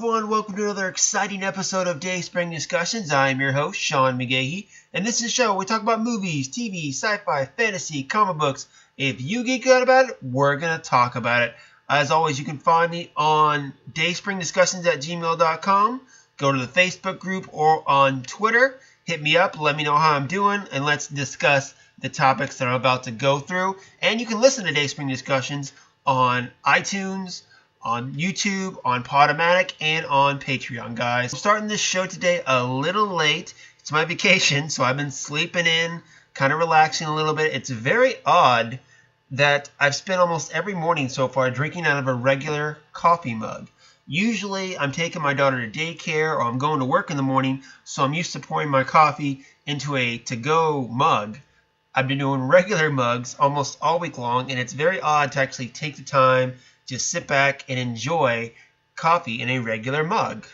everyone, welcome to another exciting episode of Dayspring Discussions. I am your host, Sean McGahee, and this is a show where we talk about movies, TV, sci-fi, fantasy, comic books. If you geek out about it, we're going to talk about it. As always, you can find me on dayspringdiscussions@gmail.com. Go to the Facebook group or on Twitter. Hit me up, let me know how I'm doing, and let's discuss the topics that I'm about to go through. And you can listen to Dayspring Discussions on iTunes, on YouTube, on Podomatic, and on Patreon, guys. I'm starting this show today a little late. It's my vacation, so I've been sleeping in, kind of relaxing a little bit. It's very odd that I've spent almost every morning so far drinking out of a regular coffee mug. Usually, I'm taking my daughter to daycare or I'm going to work in the morning, so I'm used to pouring my coffee into a to-go mug. I've been doing regular mugs almost all week long, and it's very odd to actually take the time just sit back and enjoy coffee in a regular mug.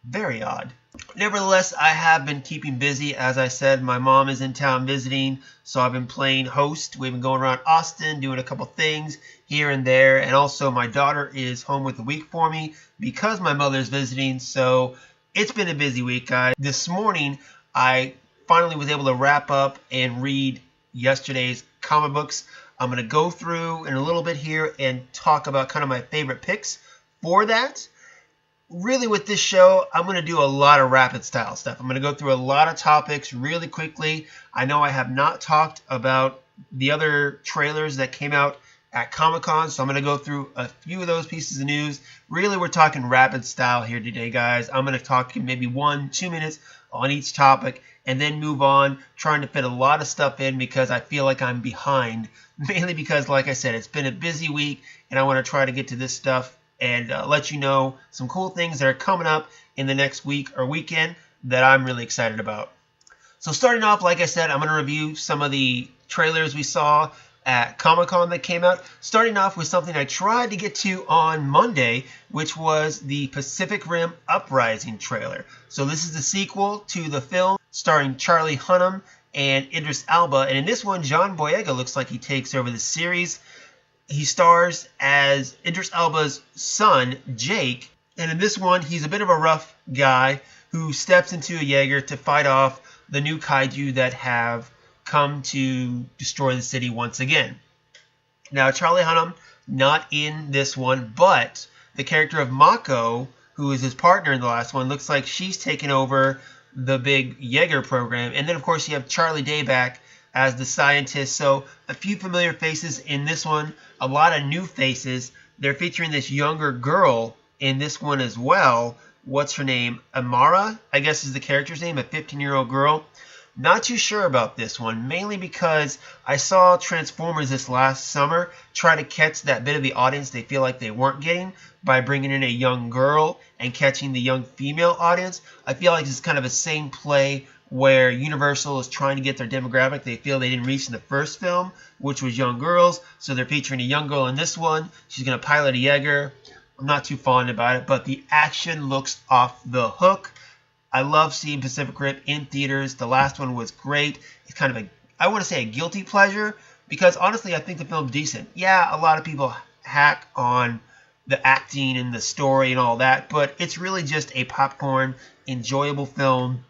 Very odd. Nevertheless, I have been keeping busy. As I said, my mom is in town visiting, so I've been playing host. We've been going around Austin, doing a couple things here and there, and also my daughter is home with the week for me because my mother's visiting, so it's been a busy week, guys. This morning, I finally was able to wrap up and read yesterday's comic books. I'm going to go through in a little bit here and talk about kind of my favorite picks for that. Really, with this show, I'm going to do a lot of rapid style stuff. I'm going to go through a lot of topics really quickly. I know I have not talked about the other trailers that came out at Comic-Con, so I'm going to go through a few of those pieces of news. Really, we're talking rapid style here today, guys. I'm going to talk maybe 1-2 minutes on each topic and then move on, trying to fit a lot of stuff in because I feel like I'm behind, mainly because, like I said, it's been a busy week and I want to try to get to this stuff and let you know some cool things that are coming up in the next week or weekend that I'm really excited about. So starting off, like I said, I'm going to review some of the trailers we saw at Comic-Con that came out, starting off with something I tried to get to on Monday, which was the Pacific Rim Uprising trailer. So this is the sequel to the film starring Charlie Hunnam and Idris Elba, and in this one, John Boyega looks like he takes over the series. He stars as Idris Elba's son, Jake, and in this one, he's a bit of a rough guy who steps into a Jaeger to fight off the new kaiju that have come to destroy the city once again. Now, Charlie Hunnam, not in this one, but the character of Mako, who is his partner in the last one, looks like she's taken over the big Jaeger program. And then, of course, you have Charlie Day back as the scientist. So a few familiar faces in this one, a lot of new faces. They're featuring this younger girl in this one as well. What's her name? Amara, I guess is the character's name, a 15-year-old girl. Not too sure about this one, mainly because I saw Transformers this last summer try to catch that bit of the audience they feel like they weren't getting by bringing in a young girl and catching the young female audience. I feel like it's kind of the same play where Universal is trying to get their demographic they feel they didn't reach in the first film, which was young girls. So they're featuring a young girl in this one. She's going to pilot a Jaeger. I'm not too fond about it, but the action looks off the hook. I love seeing Pacific Rim in theaters. The last one was great. It's kind of I want to say a guilty pleasure because honestly I think the film's decent. Yeah, a lot of people hack on the acting and the story and all that, but it's really just a popcorn, enjoyable film.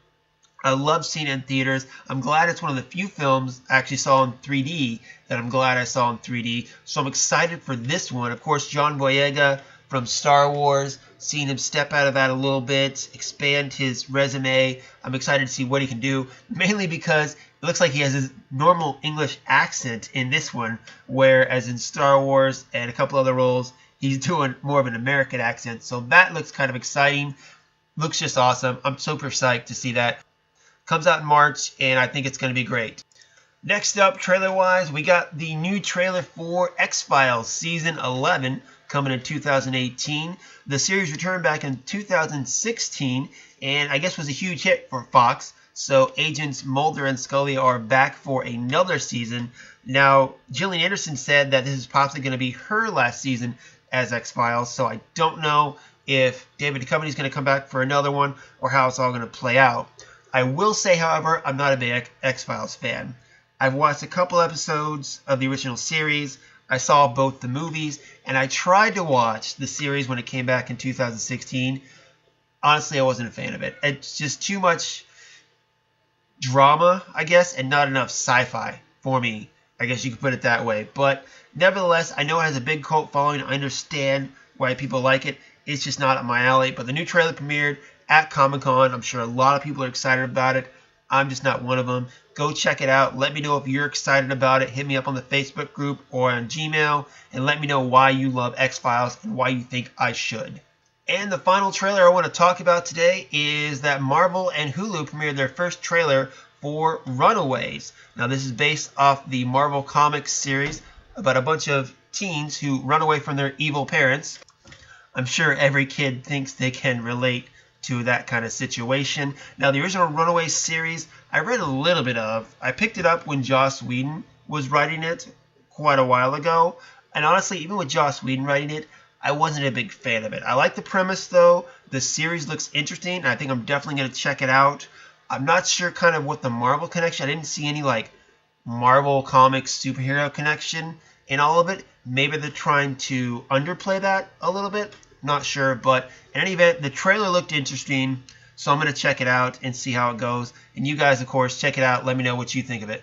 I love seeing it in theaters. I'm glad it's one of the few films I actually saw in 3D that I'm glad I saw in 3D. So I'm excited for this one. Of course, John Boyega from Star Wars, seeing him step out of that a little bit, expand his resume. I'm excited to see what he can do, mainly because it looks like he has his normal English accent in this one, whereas in Star Wars and a couple other roles, he's doing more of an American accent. So that looks kind of exciting. Looks just awesome. I'm super psyched to see that. Comes out in March, and I think it's going to be great. Next up, trailer-wise, we got the new trailer for X-Files Season 11, coming in 2018. The series returned back in 2016 and I guess was a huge hit for Fox. So agents Mulder and Scully are back for another season. Now, Gillian Anderson said that this is possibly going to be her last season as X-Files. So I don't know if David Duchovny is going to come back for another one or how it's all going to play out. I will say, however, I'm not a big X-Files fan. I've watched a couple episodes of the original series. I saw both the movies, and I tried to watch the series when it came back in 2016. honestly, I wasn't a fan of it. It's just too much drama, I guess, and not enough sci-fi for me. I guess you could put it that way. But nevertheless, I know it has a big cult following. I understand why people like it. It's just not up my alley. But the new trailer premiered at Comic-Con. I'm sure a lot of people are excited about it. I'm just not one of them. Go check it out. Let me know if you're excited about it. Hit me up on the Facebook group or on Gmail, and let me know why you love X-Files and why you think I should. And the final trailer I want to talk about today is that Marvel and Hulu premiered their first trailer for Runaways. Now, this is based off the Marvel Comics series about a bunch of teens who run away from their evil parents. I'm sure every kid thinks they can relate to that kind of situation. Now, the original Runaways series, I read a little bit of. I picked it up when Joss Whedon was writing it quite a while ago. And honestly, even with Joss Whedon writing it, I wasn't a big fan of it. I like the premise, though. The series looks interesting, and I think I'm definitely going to check it out. I'm not sure kind of what the Marvel connection. I didn't see any, like, Marvel Comics superhero connection in all of it. Maybe they're trying to underplay that a little bit. Not sure, but in any event, the trailer looked interesting, so I'm going to check it out and see how it goes. And you guys, of course, check it out. Let me know what you think of it.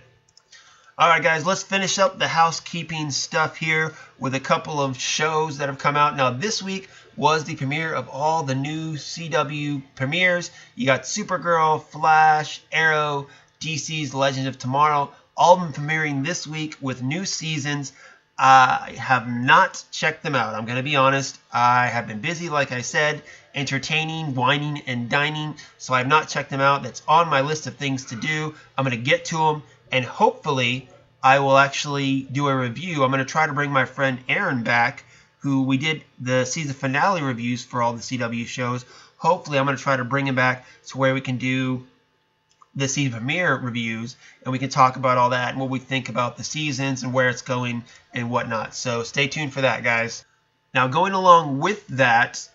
Alright guys, let's finish up the housekeeping stuff here with a couple of shows that have come out. Now this week was the premiere of all the new CW premieres. You got Supergirl, Flash, Arrow, DC's Legends of Tomorrow, all of them premiering this week with new seasons. I have not checked them out. I'm going to be honest. I have been busy, like I said, entertaining, whining, and dining. So I have not checked them out. That's on my list of things to do. I'm going to get to them, and hopefully I will actually do a review. I'm going to try to bring my friend Aaron back, who we did the season finale reviews for all the CW shows. Hopefully I'm going to try to bring him back to where we can do the season premiere reviews, and we can talk about all that and what we think about the seasons and where it's going and whatnot. So stay tuned for that, guys. Now, going along with that,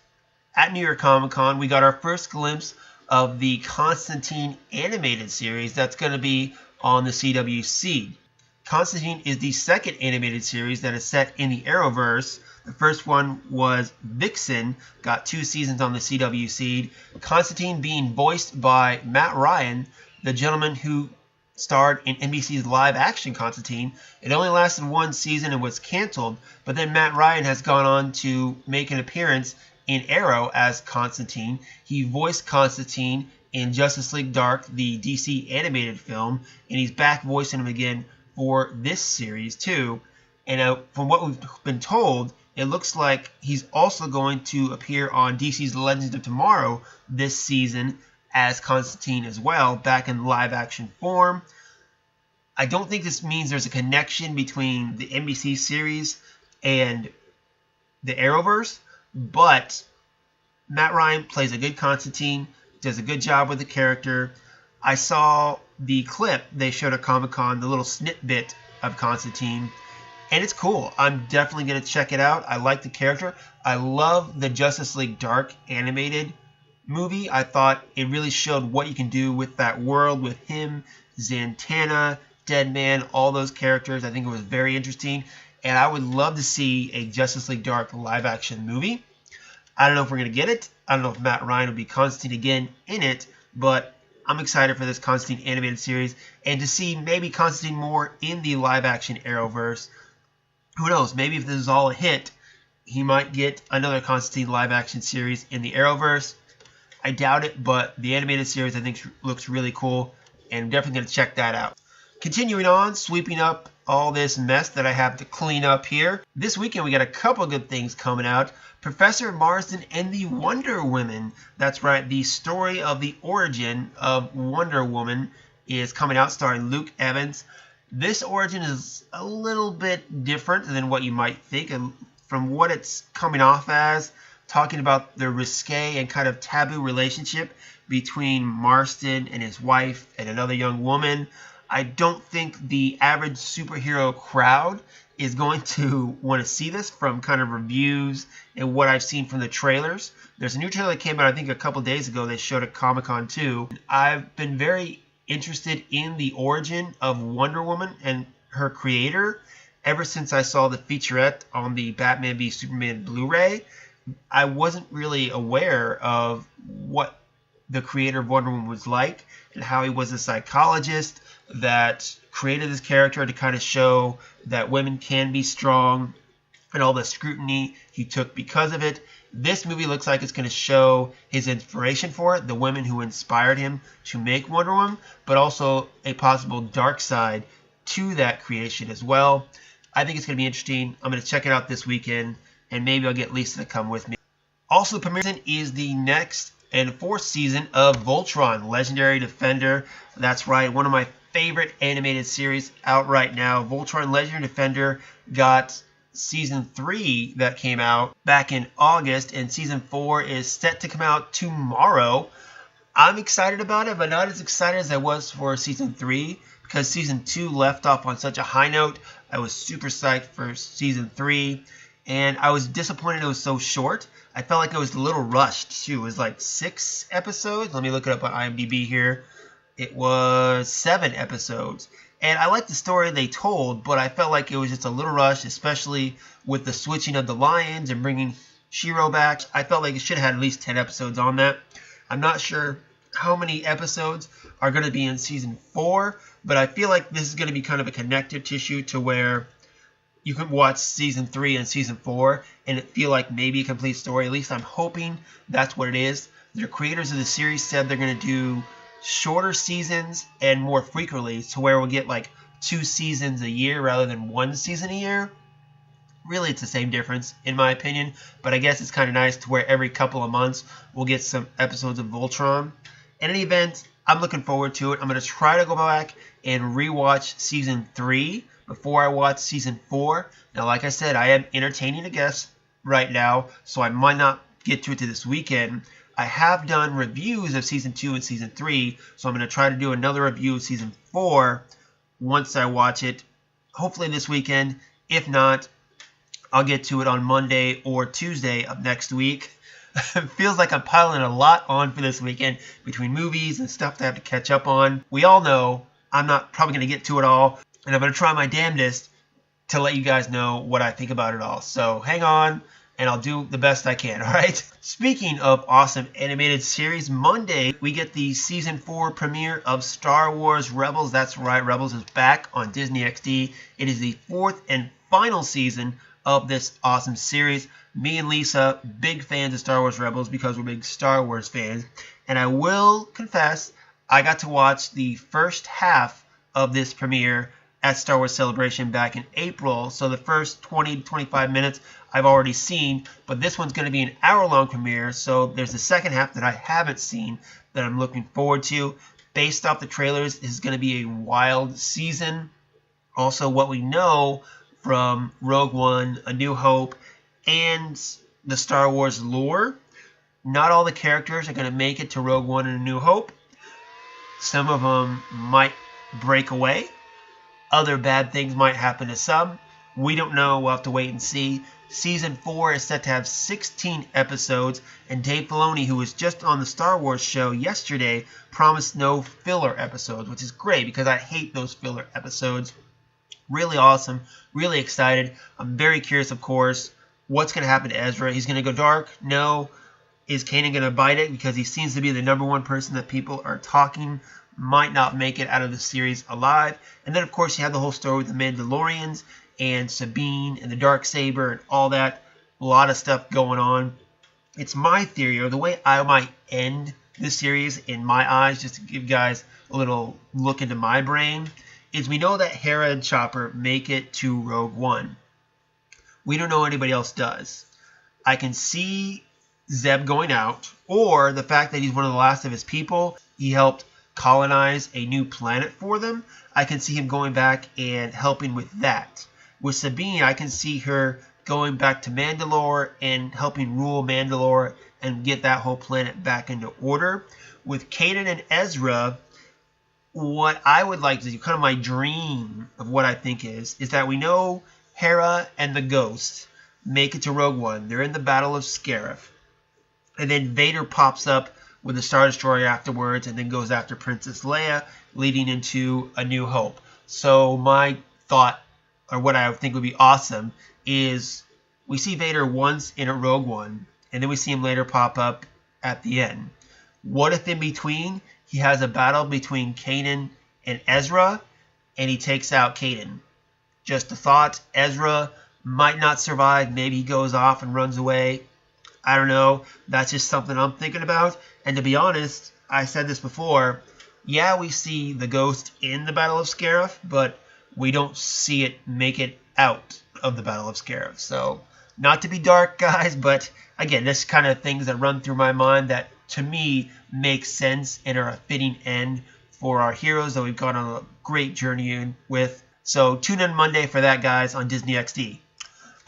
at New York Comic Con, we got our first glimpse of the Constantine animated series that's going to be on the CW Seed. Constantine is the second animated series that is set in the Arrowverse. The first one was Vixen, got 2 seasons on the CW Seed. Constantine being voiced by Matt Ryan, the gentleman who starred in NBC's live-action Constantine. It only lasted 1 season and was canceled, but then Matt Ryan has gone on to make an appearance in Arrow as Constantine. He voiced Constantine in Justice League Dark, the DC animated film, and he's back voicing him again for this series too. And from what we've been told, it looks like he's also going to appear on DC's Legends of Tomorrow this season as Constantine as well, back in live action form. I don't think this means there's a connection between the NBC series and the Arrowverse, but Matt Ryan plays a good Constantine, does a good job with the character. I saw the clip they showed at Comic-Con, the little snippet of Constantine, and it's cool. I'm definitely going to check it out. I like the character. I love the Justice League Dark animated movie. I thought it really showed what you can do with that world, with him, Zatanna, Deadman, all those characters. I think it was very interesting, and I would love to see a Justice League Dark live-action movie. I don't know if we're going to get it. I don't know if Matt Ryan will be Constantine again in it, but I'm excited for this Constantine animated series and to see maybe Constantine more in the live-action Arrowverse. Who knows? Maybe if this is all a hit, he might get another Constantine live-action series in the Arrowverse. I doubt it, but the animated series I think looks really cool, and I'm definitely going to check that out. Continuing on, sweeping up all this mess that I have to clean up here. This weekend we got a couple good things coming out. Professor Marsden and the Wonder Woman. That's right, the story of the origin of Wonder Woman is coming out, starring Luke Evans. This origin is a little bit different than what you might think, and from what it's coming off as, talking about the risque and kind of taboo relationship between Marston and his wife and another young woman. I don't think the average superhero crowd is going to want to see this from kind of reviews and what I've seen from the trailers. There's a new trailer that came out I think a couple days ago they showed at Comic-Con too. I've been very interested in the origin of Wonder Woman and her creator ever since I saw the featurette on the Batman v Superman Blu-ray. I wasn't really aware of what the creator of Wonder Woman was like and how he was a psychologist that created this character to kind of show that women can be strong and all the scrutiny he took because of it. This movie looks like it's going to show his inspiration for it, the women who inspired him to make Wonder Woman, but also a possible dark side to that creation as well. I think it's going to be interesting. I'm going to check it out this weekend, and maybe I'll get Lisa to come with me. Also, premiering is the next and fourth season of Voltron, Legendary Defender. That's right, one of my favorite animated series out right now. Voltron Legendary Defender got Season 3 that came out back in August, and Season 4 is set to come out tomorrow. I'm excited about it, but not as excited as I was for Season 3 because Season 2 left off on such a high note. I was super psyched for Season 3, and I was disappointed it was so short. I felt like it was a little rushed, too. It was like 6 episodes. Let me look it up on IMDb here. It was 7 episodes. And I liked the story they told, but I felt like it was just a little rushed, especially with the switching of the lions and bringing Shiro back. I felt like it should have had at least 10 episodes on that. I'm not sure how many episodes are going to be in Season 4, but I feel like this is going to be kind of a connective tissue to where you can watch Season 3 and Season 4 and it feel like maybe a complete story. At least I'm hoping that's what it is. The creators of the series said they're going to do shorter seasons and more frequently, to where we'll get like 2 seasons a year rather than 1 season a year. Really, it's the same difference in my opinion, but I guess it's kind of nice to where every couple of months we'll get some episodes of Voltron. In any event, I'm looking forward to it. I'm going to try to go back and rewatch Season 3 before I watch Season 4. Now, like I said, I am entertaining a guest right now, so I might not get to it this weekend. I have done reviews of Season 2 and Season 3, so I'm going to try to do another review of Season 4 once I watch it, hopefully this weekend. If not, I'll get to it on Monday or Tuesday of next week. It feels like I'm piling a lot on for this weekend between movies and stuff to have to catch up on. We all know I'm not probably going to get to it all, and I'm going to try my damnedest to let you guys know what I think about it all. So hang on, and I'll do the best I can, all right? Speaking of awesome animated series, Monday we get the Season 4 premiere of Star Wars Rebels. That's right, Rebels is back on Disney XD. It is the 4th and final season of this awesome series. Me and Lisa, big fans of Star Wars Rebels because we're big Star Wars fans. And I will confess, I got to watch the first half of this premiere at Star Wars Celebration back in April. So the first 20 to 25 minutes I've already seen, but this one's going to be an hour-long premiere. So there's the second half that I haven't seen that I'm looking forward to. Based off the trailers, this is going to be a wild season. Also, what we know from Rogue One, A New Hope, and the Star Wars lore, not all the characters are going to make it to Rogue One and A New Hope. Some of them might break away. Other bad things might happen to some. We don't know. We'll have to wait and see. Season 4 is set to have 16 episodes, and Dave Filoni, who was just on the Star Wars show yesterday, promised no filler episodes, which is great because I hate those filler episodes. Really awesome. Really excited. I'm very curious, of course, what's going to happen to Ezra. He's going to go dark? No. Is Kanan going to bite it? Because he seems to be the #1 person that people are talking might not make it out of the series alive. And then, of course, you have the whole story with the Mandalorians and Sabine and the Darksaber and all that. A lot of stuff going on. It's my theory, or the way I might end this series in my eyes, just to give you guys a little look into my brain, is we know that Hera and Chopper make it to Rogue One. We don't know anybody else does. I can see Zeb going out, or the fact that he's one of the last of his people. He helped colonize a new planet for them. I can see him going back and helping with that. With Sabine, I can see her going back to Mandalore and helping rule Mandalore and get that whole planet back into order. With Kanan and Ezra, what I would like to do, kind of my dream of what I think is that we know Hera and the Ghost make it to Rogue One. They're in the Battle of Scarif. And then Vader pops up with a Star Destroyer afterwards and then goes after Princess Leia, leading into A New Hope. So my thought, or what I think would be awesome, is we see Vader once in a Rogue One. and then we see him later pop up at the end. What if in between he has a battle between Kanan and Ezra, and he takes out Kanan? Just a thought. Ezra might not survive. Maybe he goes off and runs away. I don't know. That's just something I'm thinking about. And to be honest, I said this before. Yeah, we see the ghost in the Battle of Scarif, but we don't see it make it out of the Battle of Scarif. So, not to be dark, guys, but again, this kind of things that run through my mind that to me make sense and are a fitting end for our heroes that we've gone on a great journey with. So, tune in Monday for that, guys, on Disney XD.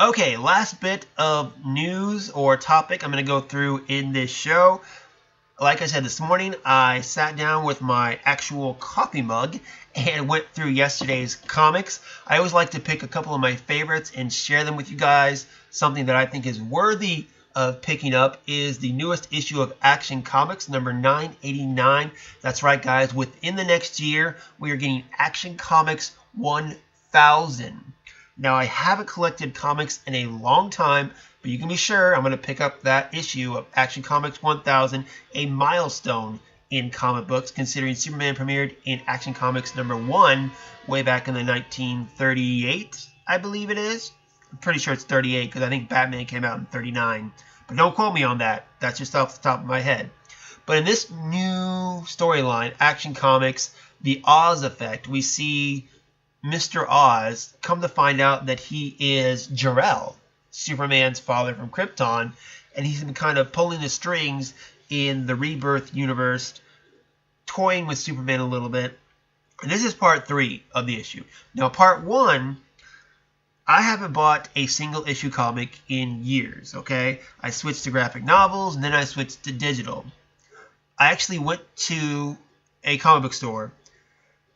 Okay, last bit of news or topic I'm going to go through in this show. Like I said this morning, I sat down with my actual coffee mug and went through yesterday's comics. I always like to pick a couple of my favorites and share them with you guys. Something that I think is worthy of picking up is the newest issue of Action Comics, number 989. That's right, guys. Within the next year, we are getting Action Comics 1000. Now, I haven't collected comics in a long time, but you can be sure I'm going to pick up that issue of Action Comics 1000, a milestone in comic books, considering Superman premiered in Action Comics number 1 way back in the 1938, I believe it is. I'm pretty sure it's 38 because I think Batman came out in 39. But don't quote me on that. That's just off the top of my head. But in this new storyline, Action Comics, The Oz Effect, we see Mr. Oz come to find out that he is Jor-El, Superman's father from Krypton, and he's been kind of pulling the strings in the Rebirth universe, toying with Superman a little bit. And this is part 3 of the issue. Now, part 1, I haven't bought a single issue comic in years, okay? I switched to graphic novels, and then I switched to digital. I actually went to a comic book store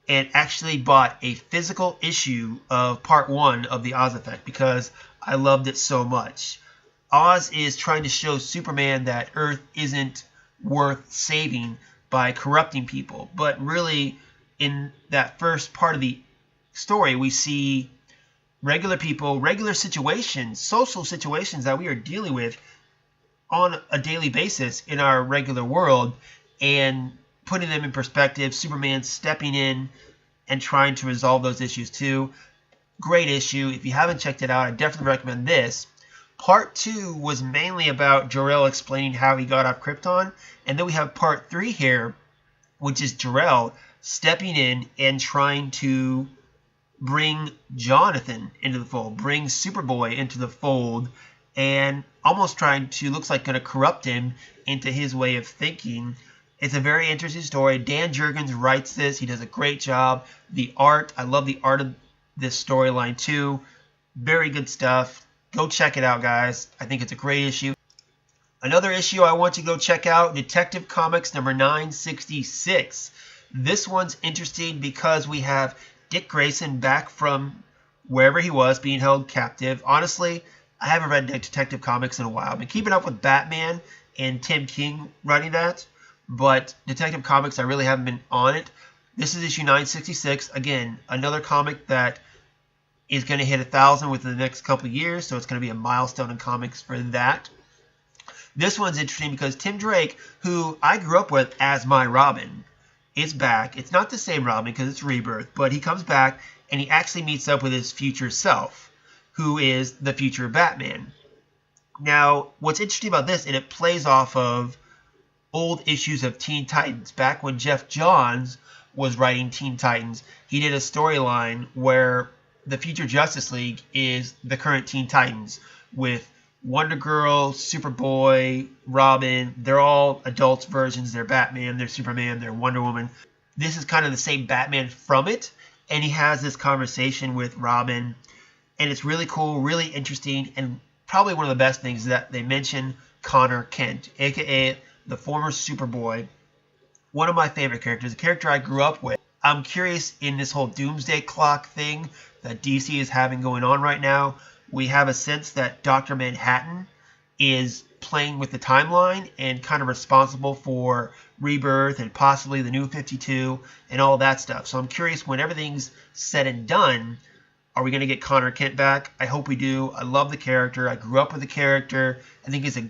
and actually bought a physical issue of part 1 of the Oz Effect because I loved it so much. Oz is trying to show Superman that Earth isn't worth saving by corrupting people. But really, in that first part of the story, we see regular people, regular situations, social situations that we are dealing with on a daily basis in our regular world, and putting them in perspective. Superman stepping in and trying to resolve those issues too. Great issue. If you haven't checked it out, I definitely recommend this. Part 2 was mainly about Jor-El explaining how he got off Krypton. And then we have part 3 here, which is Jor-El stepping in and trying to bring Jonathan into the fold, bring Superboy into the fold, and almost trying to, looks like going to corrupt him into his way of thinking. It's a very interesting story. Dan Jurgens writes this. He does a great job. The art, I love the art of this storyline too. Very good stuff. Go check it out, guys. I think it's a great issue. Another issue I want to go check out, Detective Comics number 966. This one's interesting because we have Dick Grayson back from wherever he was being held captive. Honestly, I haven't read Detective Comics in a while. I've been keeping up with Batman and Tim King writing that, but Detective Comics, I really haven't been on it. This is issue 966. Again, another comic that is going to hit 1,000 within the next couple of years, so it's going to be a milestone in comics for that. This one's interesting because Tim Drake, who I grew up with as my Robin, is back. It's not the same Robin because it's Rebirth, but he comes back and he actually meets up with his future self, who is the future Batman. Now, what's interesting about this, and it plays off of old issues of Teen Titans. Back when Jeff Johns was writing Teen Titans, he did a storyline where the future Justice League is the current Teen Titans with Wonder Girl, Superboy, Robin. They're all adults versions. They're Batman, they're Superman, they're Wonder Woman. This is kind of the same Batman from it, and he has this conversation with Robin, and it's really cool, really interesting, and probably one of the best things is that they mention Connor Kent, a.k.a. the former Superboy. One of my favorite characters, a character I grew up with. I'm curious, in this whole Doomsday Clock thing that DC is having going on right now, we have a sense that Dr. Manhattan is playing with the timeline and kind of responsible for Rebirth and possibly the New 52 and all that stuff. So I'm curious, when everything's said and done, are we going to get Connor Kent back? I hope we do. I love the character. I grew up with the character. I think he's a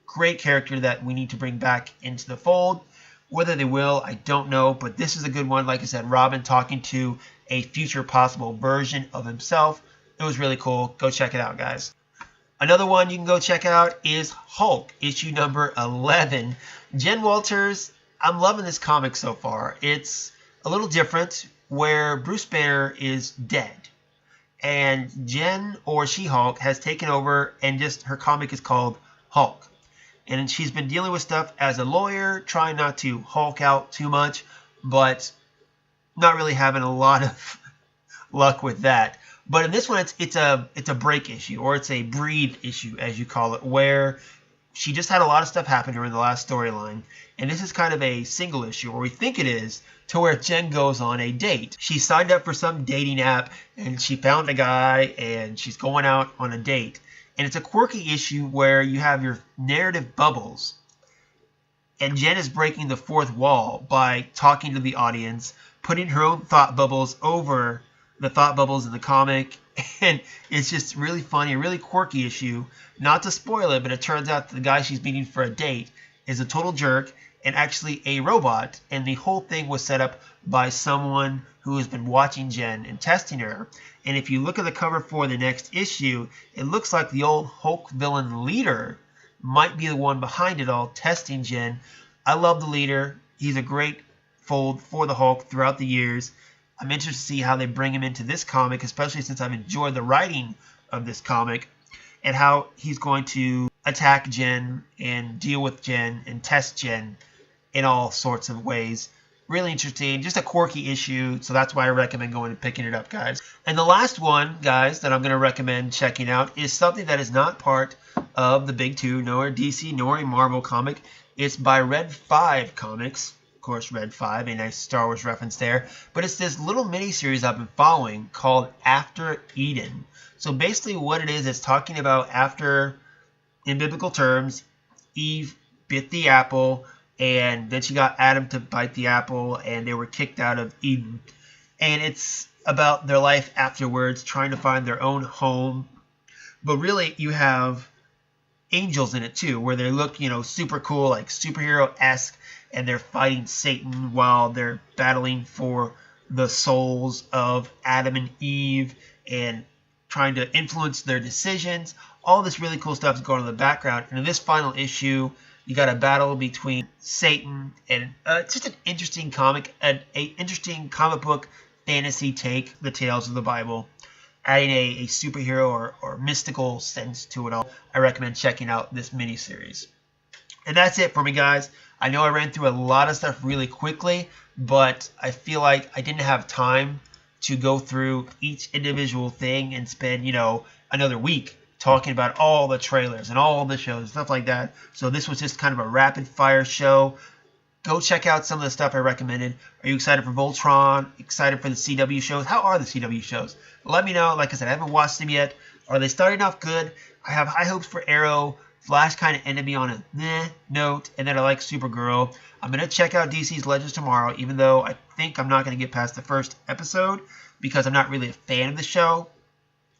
great character that we need to bring back into the fold. Whether they will, I don't know, but this is a good one. Like I said, Robin talking to a future possible version of himself. It was really cool. Go check it out, guys. Another one you can go check out is Hulk, issue number 11. Jen Walters, I'm loving this comic so far. It's a little different where Bruce Banner is dead. And Jen, or She-Hulk, has taken over, and just her comic is called Hulk. And she's been dealing with stuff as a lawyer, trying not to Hulk out too much, but not really having a lot of luck with that. But in this one, it's a break issue, or it's a breathe issue, as you call it, where she just had a lot of stuff happen during the last storyline. And this is kind of a single issue, or we think it is, to where Jen goes on a date. She signed up for some dating app, and she found a guy, and she's going out on a date. And it's a quirky issue where you have your narrative bubbles, and Jen is breaking the fourth wall by talking to the audience, putting her own thought bubbles over the thought bubbles in the comic, and it's just really funny, a really quirky issue. Not to spoil it, but it turns out the guy she's meeting for a date is a total jerk and actually a robot, and the whole thing was set up by someone who has been watching Jen and testing her. And if you look at the cover for the next issue, it looks like the old Hulk villain leader might be the one behind it all, testing Jen. I love the leader. He's a great fold for the Hulk throughout the years. I'm interested to see how they bring him into this comic, especially since I've enjoyed the writing of this comic, and how he's going to attack Jen and deal with Jen and test Jen in all sorts of ways. Really interesting, just a quirky issue, so that's why I recommend going and picking it up, guys. And the last one, guys, that I'm going to recommend checking out is something that is not part of the big two, nor a DC nor a Marvel comic. It's by Red 5 Comics. Of course, Red 5, a nice Star Wars reference there. But it's this little mini-series I've been following called After Eden. So basically what it is, it's talking about after, in biblical terms, Eve bit the apple, and then she got Adam to bite the apple, and they were kicked out of Eden. And it's about their life afterwards, trying to find their own home. But really, you have angels in it too, where they look, super cool, like superhero-esque, and they're fighting Satan while they're battling for the souls of Adam and Eve and trying to influence their decisions. All this really cool stuff is going on in the background. And in this final issue, you got a battle between Satan and it's just an interesting comic, an interesting comic book fantasy take, the tales of the Bible, adding a superhero or mystical sense to it all. I recommend checking out this miniseries. And that's it for me, guys. I know I ran through a lot of stuff really quickly, but I feel like I didn't have time to go through each individual thing and spend, another week talking about all the trailers and all the shows and stuff like that. So this was just kind of a rapid fire show. Go check out some of the stuff I recommended. Are you excited for Voltron? Excited for the CW shows? How are the CW shows? Let me know. Like I said, I haven't watched them yet. Are they starting off good? I have high hopes for Arrow. Flash kind of ended me on a meh note, and then I like Supergirl. I'm going to check out DC's Legends tomorrow, even though I think I'm not going to get past the first episode because I'm not really a fan of the show.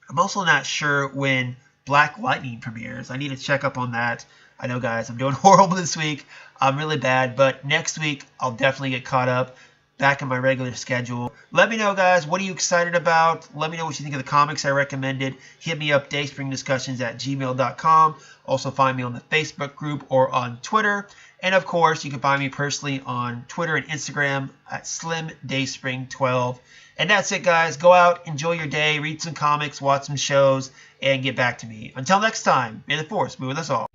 I'm also not sure when Black Lightning premieres. I need to check up on that. I know, guys, I'm doing horrible this week. I'm really bad, but next week I'll definitely get caught up, back in my regular schedule. Let me know, guys, what are you excited about? Let me know what you think of the comics I recommended. Hit me up, dayspringdiscussions@gmail.com. Also find me on the Facebook group or on Twitter. And, of course, you can find me personally on Twitter and Instagram at SlimDayspring12. And that's it, guys. Go out, enjoy your day, read some comics, watch some shows, and get back to me. Until next time, may the Force be with us all.